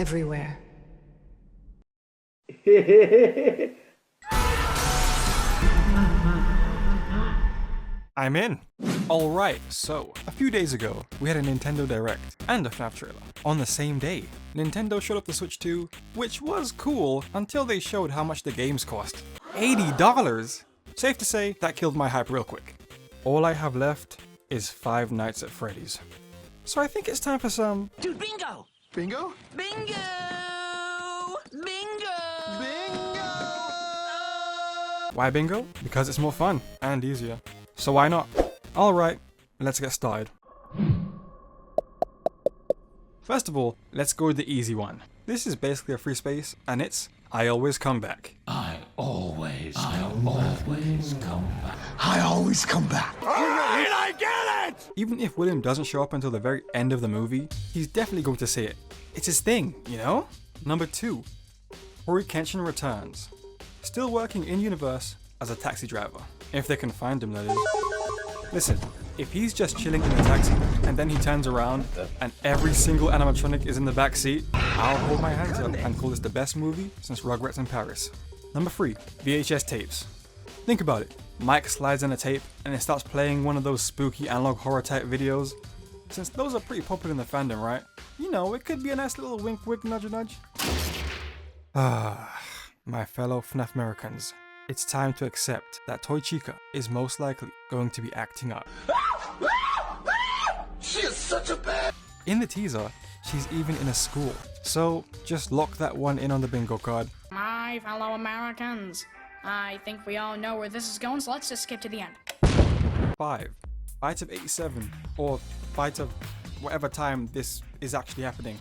everywhere. I'm in. Alright, so a few days ago, we had a Nintendo Direct and a FNAF trailer on the same day. Nintendo showed up the Switch 2, which was cool until they showed how much the games cost. $80! Safe to say, that killed my hype real quick. All I have left is Five Nights at Freddy's. So I think it's time for some... Dude, bingo! Bingo? Bingo! Bingo! Bingo! Why bingo? Because it's more fun and easier. So why not? Alright, let's get started. First of all, let's go with the easy one. This is basically a free space, and it's I always come back. I always come back. I always come back. Alright, I get it! Even if William doesn't show up until the very end of the movie, he's definitely going to say it. It's his thing, you know? Number 2. Hori Kenshin returns. Still working in-universe as a taxi driver. If they can find him, that is. Listen, if he's just chilling in the taxi and then he turns around and every single animatronic is in the back seat, I'll hold my hands up and call this the best movie since Rugrats in Paris. Number 3, VHS tapes. Think about it. Mike slides in a tape and it starts playing one of those spooky analog horror type videos. Since those are pretty popular in the fandom, right? You know, it could be a nice little wink wink nudge nudge. My fellow FNAF Americans. It's time to accept that Toy Chica is most likely going to be acting up. She is such a bad... In the teaser, she's even in a school. So just lock that one in on the bingo card. My fellow Americans, I think we all know where this is going, so let's just skip to the end. 5. Fight of 87, or fight of whatever time this is actually happening.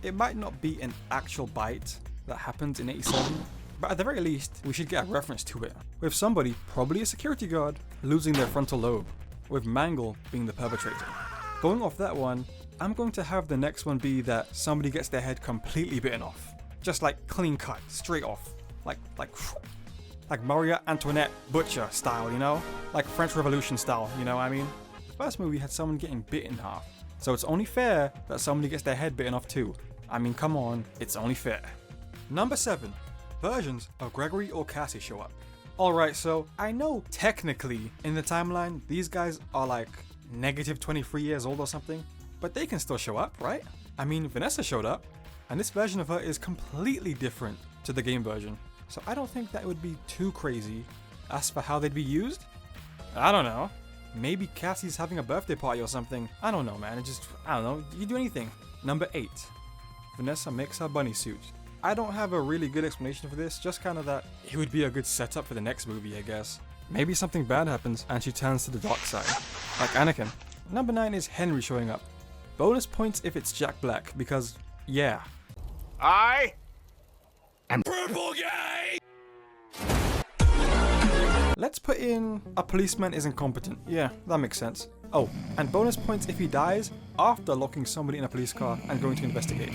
It might not be an actual bite that happens in 87, but at the very least, we should get a reference to it, with somebody, probably a security guard, losing their frontal lobe, with Mangle being the perpetrator. Going off that one, I'm going to have the next one be that somebody gets their head completely bitten off. Just like clean cut, straight off. Like Maria Antoinette Butcher style, you know? Like French Revolution style, you know what I mean? The first movie had someone getting bit in half, so it's only fair that somebody gets their head bitten off too. I mean, come on, it's only fair. Number 7. Versions of Gregory or Cassie show up. Alright, so I know technically in the timeline these guys are like negative 23 years old or something, but they can still show up, right? I mean, Vanessa showed up, and this version of her is completely different to the game version, so I don't think that would be too crazy. As for how they'd be used, I don't know. Maybe Cassie's having a birthday party or something. I don't know, man. I don't know. You can do anything. Number 8. Vanessa makes her bunny suit. I don't have a really good explanation for this, just kind of that it would be a good setup for the next movie, I guess. Maybe something bad happens and she turns to the dark side, like Anakin. Number 9 is Henry showing up. Bonus points if it's Jack Black, because, yeah. I am purple gay! Let's put in a policeman is incompetent. Yeah, that makes sense. Oh, and bonus points if he dies after locking somebody in a police car and going to investigate.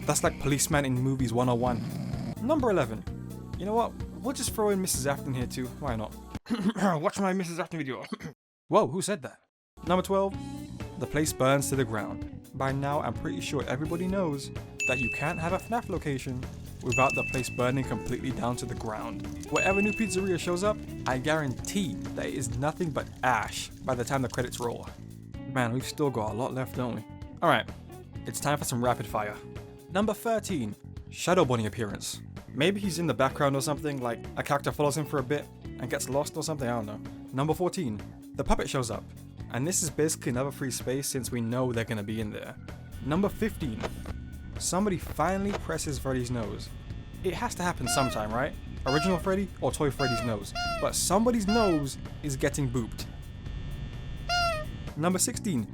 That's like Policeman in Movies 101. Number 11. You know what? We'll just throw in Mrs. Afton here too. Why not? Watch my Mrs. Afton video. Whoa, who said that? Number 12. The place burns to the ground. By now, I'm pretty sure everybody knows that you can't have a FNAF location without the place burning completely down to the ground. Whatever new pizzeria shows up, I guarantee that it is nothing but ash by the time the credits roll. Man, we've still got a lot left, don't we? Alright, it's time for some rapid fire. Number 13, Shadow Bunny appearance. Maybe he's in the background or something, like a character follows him for a bit and gets lost or something, I don't know. Number 14, the puppet shows up. And this is basically another free space since we know they're gonna be in there. Number 15, somebody finally presses Freddy's nose. It has to happen sometime, right? Original Freddy or Toy Freddy's nose. But somebody's nose is getting booped. Number 16,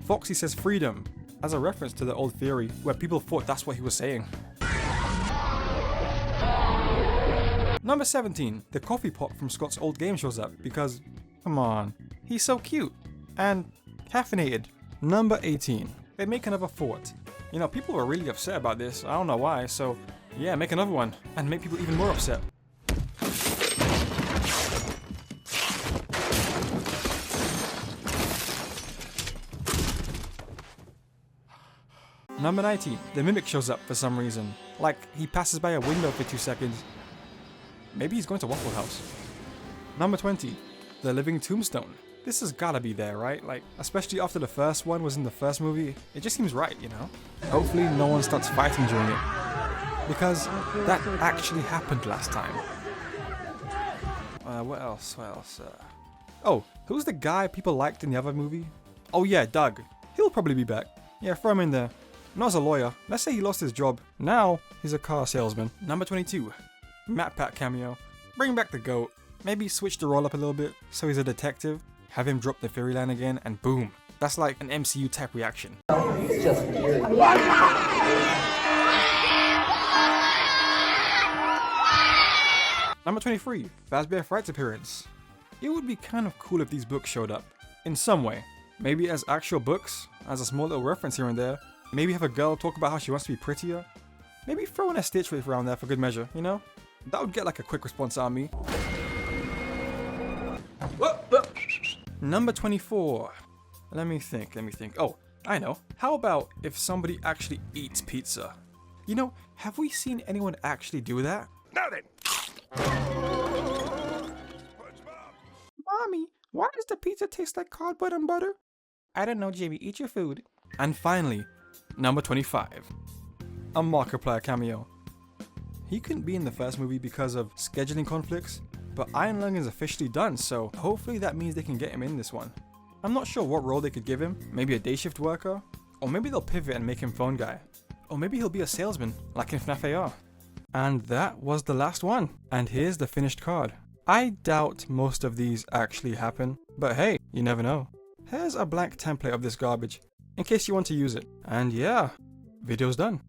Foxy says freedom, as a reference to the old theory where people thought that's what he was saying. Number 17, the coffee pot from Scott's old game shows up because, come on, he's so cute and caffeinated. Number 18, they make another fort. You know, people were really upset about this, I don't know why, so yeah, make another one and make people even more upset. Number 19, the Mimic shows up for some reason. Like, he passes by a window for 2 seconds. Maybe he's going to Waffle House. Number 20, the Living Tombstone. This has gotta be there, right? Like, especially after the first one was in the first movie, it just seems right, you know? Hopefully no one starts fighting during it. Because that actually happened last time. What else? Oh, who's the guy people liked in the other movie? Oh yeah, Doug. He'll probably be back. Yeah, throw him in there. Not as a lawyer. Let's say he lost his job. Now, he's a car salesman. Number 22. Matt Pat cameo. Bring back the goat. Maybe switch the role up a little bit so he's a detective. Have him drop the fairyland again and boom. That's like an MCU type reaction. It's just weird. Number 23. Fazbear Fright's appearance. It would be kind of cool if these books showed up. In some way. Maybe as actual books, as a small little reference here and there. Maybe have a girl talk about how she wants to be prettier. Maybe throw in a Stitch riff around there for good measure, you know? That would get like a quick response out of me. Number 24. Let me think. Oh, I know. How about if somebody actually eats pizza? You know, have we seen anyone actually do that? Now then. Mommy, why does the pizza taste like cardboard and butter? I don't know, Jimmy. Eat your food. And finally, number 25. A Markiplier cameo. He couldn't be in the first movie because of scheduling conflicts, but Iron Lung is officially done, so hopefully that means they can get him in this one. I'm not sure what role they could give him. Maybe a day shift worker? Or maybe they'll pivot and make him phone guy. Or maybe he'll be a salesman, like in FNAF AR. And that was the last one. And here's the finished card. I doubt most of these actually happen, but hey, you never know. Here's a blank template of this garbage, in case you want to use it. And yeah, video's done.